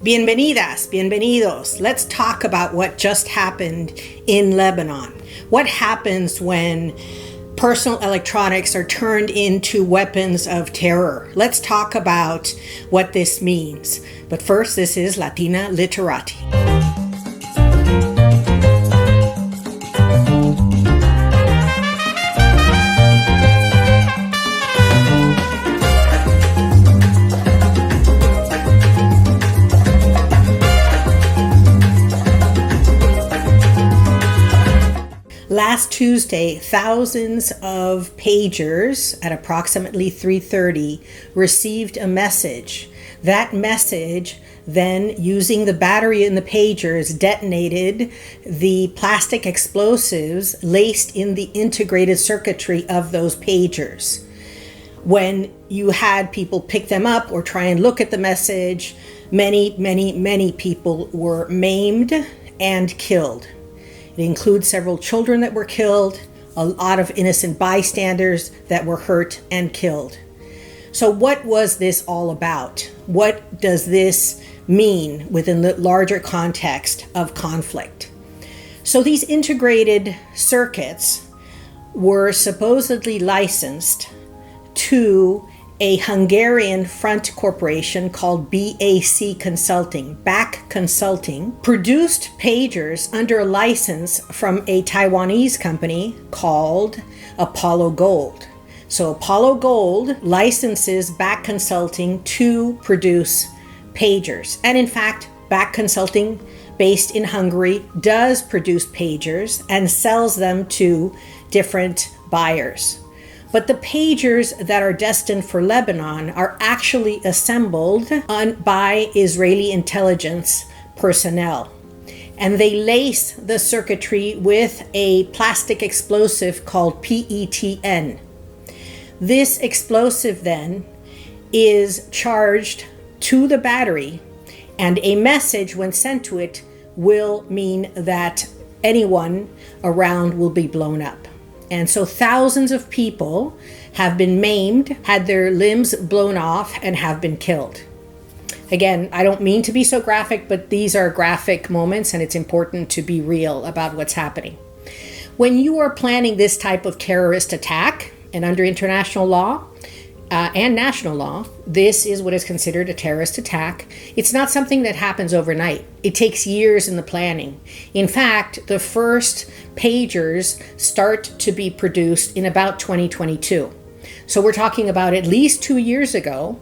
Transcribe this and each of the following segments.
Bienvenidas, bienvenidos. Let's talk about what just happened in Lebanon. What happens when personal electronics are turned into weapons of terror? Let's talk about what this means. But first, this is Latina Literati. Last Tuesday, thousands of pagers at approximately 3:30 received a message. That message then, using the battery in the pagers, detonated the plastic explosives laced in the integrated circuitry of those pagers. When you had people pick them up or try and look at the message, many people were maimed and killed. It includes several children that were killed, a lot of innocent bystanders that were hurt and killed. So what was this all about? What does this mean within the larger context of conflict? So these integrated circuits were supposedly licensed to a Hungarian front corporation called BAC Consulting, BAC Consulting, produced pagers under a license from a Taiwanese company called Apollo Gold. So Apollo Gold licenses BAC Consulting to produce pagers. And in fact, BAC Consulting, based in Hungary, does produce pagers and sells them to different buyers. But the pagers that are destined for Lebanon are actually assembled by Israeli intelligence personnel. And they lace the circuitry with a plastic explosive called PETN. This explosive then is charged to the battery, and a message when sent to it will mean that anyone around will be blown up. And so thousands of people have been maimed, had their limbs blown off, and have been killed. Again, I don't mean to be so graphic, but these are graphic moments, and it's important to be real about what's happening. When you are planning this type of terrorist attack, and under international law and national law, this is what is considered a terrorist attack. It's not something that happens overnight. It takes years in the planning. In fact, the first pagers start to be produced in about 2022. So we're talking about at least 2 years ago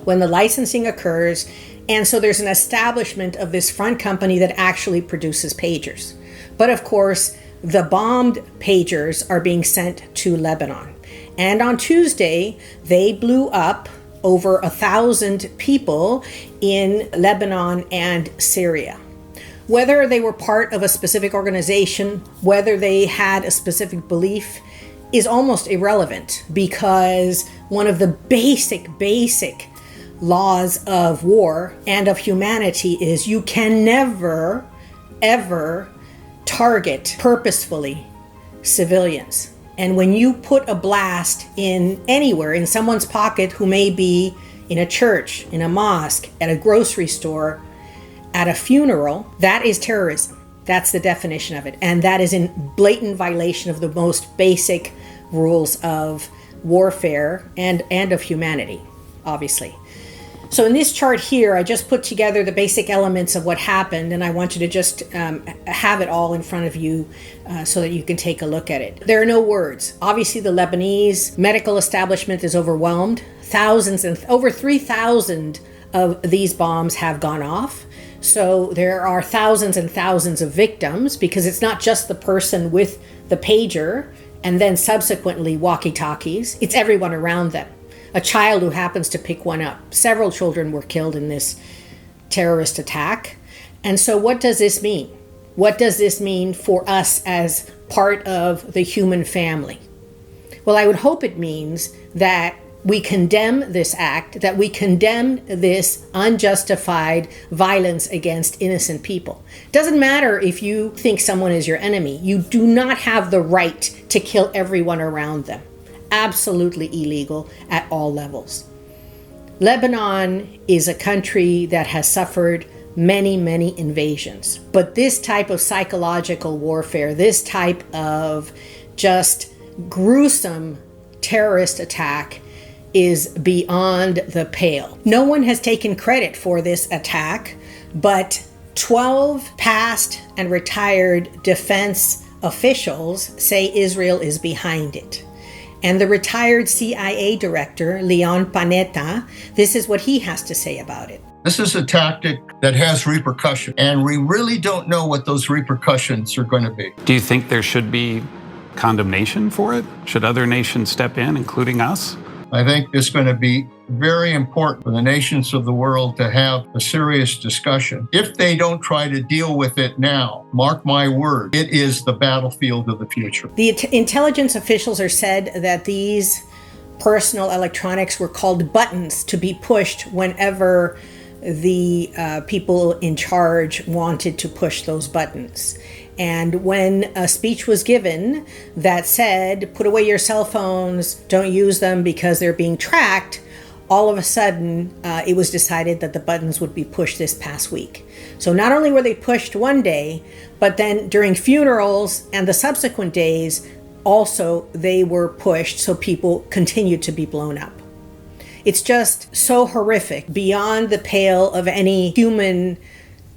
when the licensing occurs. And so there's an establishment of this front company that actually produces pagers. But of course, the bombed pagers are being sent to Lebanon. And on Tuesday, they blew up over 1,000 people in Lebanon and Syria. Whether they were part of a specific organization, whether they had a specific belief, is almost irrelevant, because one of the basic laws of war and of humanity is you can never, ever target purposefully civilians. And when you put a blast in anywhere, in someone's pocket who may be in a church, in a mosque, at a grocery store, at a funeral, that is terrorism. That's the definition of it. And that is in blatant violation of the most basic rules of warfare and of humanity, obviously. So in this chart here, I just put together the basic elements of what happened, and I want you to just have it all in front of you so that you can take a look at it. There are no words. Obviously, the Lebanese medical establishment is overwhelmed. Thousands and over 3,000 of these bombs have gone off. So there are thousands and thousands of victims, because it's not just the person with the pager and then subsequently walkie-talkies. It's everyone around them. A child who happens to pick one up. Several children were killed in this terrorist attack. And so what does this mean? What does this mean for us as part of the human family? Well, I would hope it means that we condemn this act, that we condemn this unjustified violence against innocent people. It doesn't matter if you think someone is your enemy. You do not have the right to kill everyone around them. Absolutely illegal at all levels. Lebanon is a country that has suffered many, many invasions. But this type of psychological warfare, this type of just gruesome terrorist attack is beyond the pale. No one has taken credit for this attack, but 12 past and retired defense officials say Israel is behind it. And the retired CIA director, Leon Panetta, this is what he has to say about it. This is a tactic that has repercussions, and we really don't know what those repercussions are going to be. Do you think there should be condemnation for it? Should other nations step in, including us? I think it's going to be very important for the nations of the world to have a serious discussion. If they don't try to deal with it now, mark my word, it is the battlefield of the future. The intelligence officials are said that these personal electronics were called buttons to be pushed whenever the people in charge wanted to push those buttons. And when a speech was given that said, put away your cell phones, don't use them because they're being tracked, all of a sudden it was decided that the buttons would be pushed this past week. So not only were they pushed one day, but then during funerals and the subsequent days, also they were pushed so people continued to be blown up. It's just so horrific, beyond the pale of any human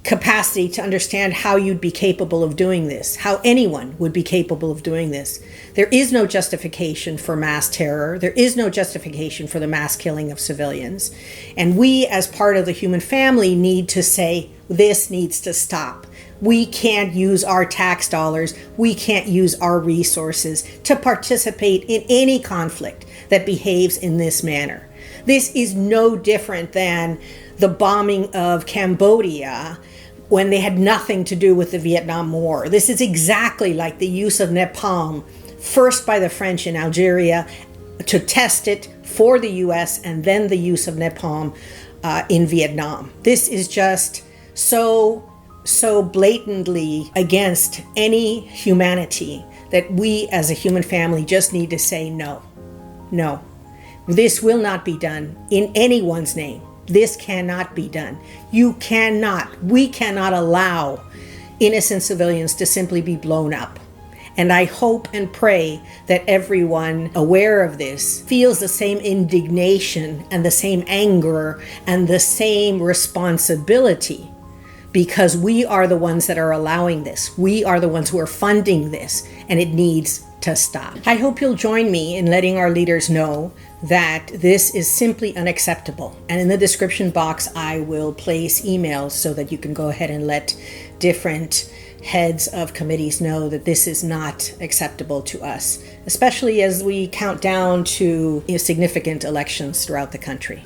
capacity to understand how you'd be capable of doing this, how anyone would be capable of doing this. There is no justification for mass terror. There is no justification for the mass killing of civilians. And we, as part of the human family, need to say, this needs to stop. We can't use our tax dollars. We can't use our resources to participate in any conflict that behaves in this manner. This is no different than the bombing of Cambodia when they had nothing to do with the Vietnam War. This is exactly like the use of napalm, first by the French in Algeria to test it for the US, and then the use of napalm in Vietnam. This is just so blatantly against any humanity that we as a human family just need to say no. No. This will not be done in anyone's name. This cannot be done. We cannot allow innocent civilians to simply be blown up. And I hope and pray that everyone aware of this feels the same indignation and the same anger and the same responsibility, because we are the ones that are allowing this. We are the ones who are funding this, and it needs to stop. I hope you'll join me in letting our leaders know that this is simply unacceptable. And in the description box, I will place emails so that you can go ahead and let different heads of committees know that this is not acceptable to us, especially as we count down to significant elections throughout the country.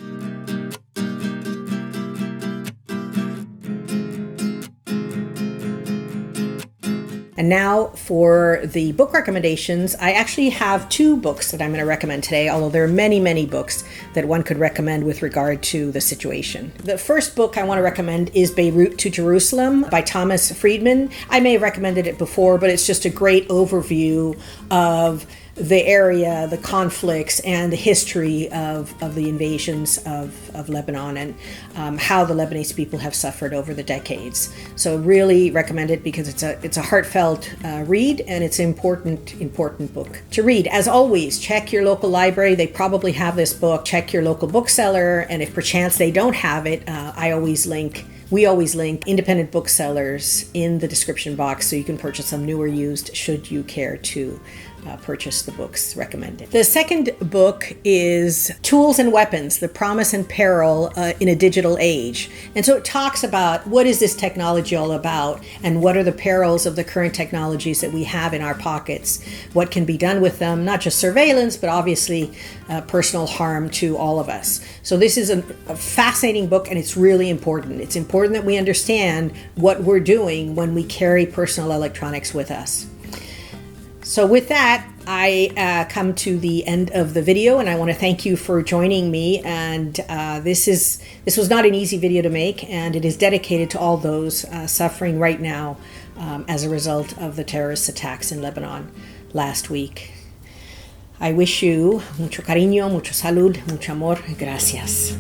And now for the book recommendations. I actually have two books that I'm going to recommend today, although there are many, many books that one could recommend with regard to the situation. The first book I want to recommend is Beirut to Jerusalem by Thomas Friedman. I may have recommended it before, but it's just a great overview of the area, the conflicts, and the history of the invasions of Lebanon, and how the Lebanese people have suffered over the decades. So really recommend it because it's a heartfelt read, and it's an important book to read. As always, check your local library. They probably have this book. Check your local bookseller, and if perchance they don't have it, we always link independent booksellers in the description box so you can purchase them new or used should you care to purchase the books recommended. The second book is Tools and Weapons, The Promise and Peril in a Digital Age. And so it talks about what is this technology all about and what are the perils of the current technologies that we have in our pockets, what can be done with them, not just surveillance, but obviously personal harm to all of us. So this is a fascinating book, and it's really important. It's important that we understand what we're doing when we carry personal electronics with us. So with that, I come to the end of the video, and I want to thank you for joining me. And this was not an easy video to make, and it is dedicated to all those suffering right now as a result of the terrorist attacks in Lebanon last week. I wish you mucho cariño, mucho salud, mucho amor. Gracias.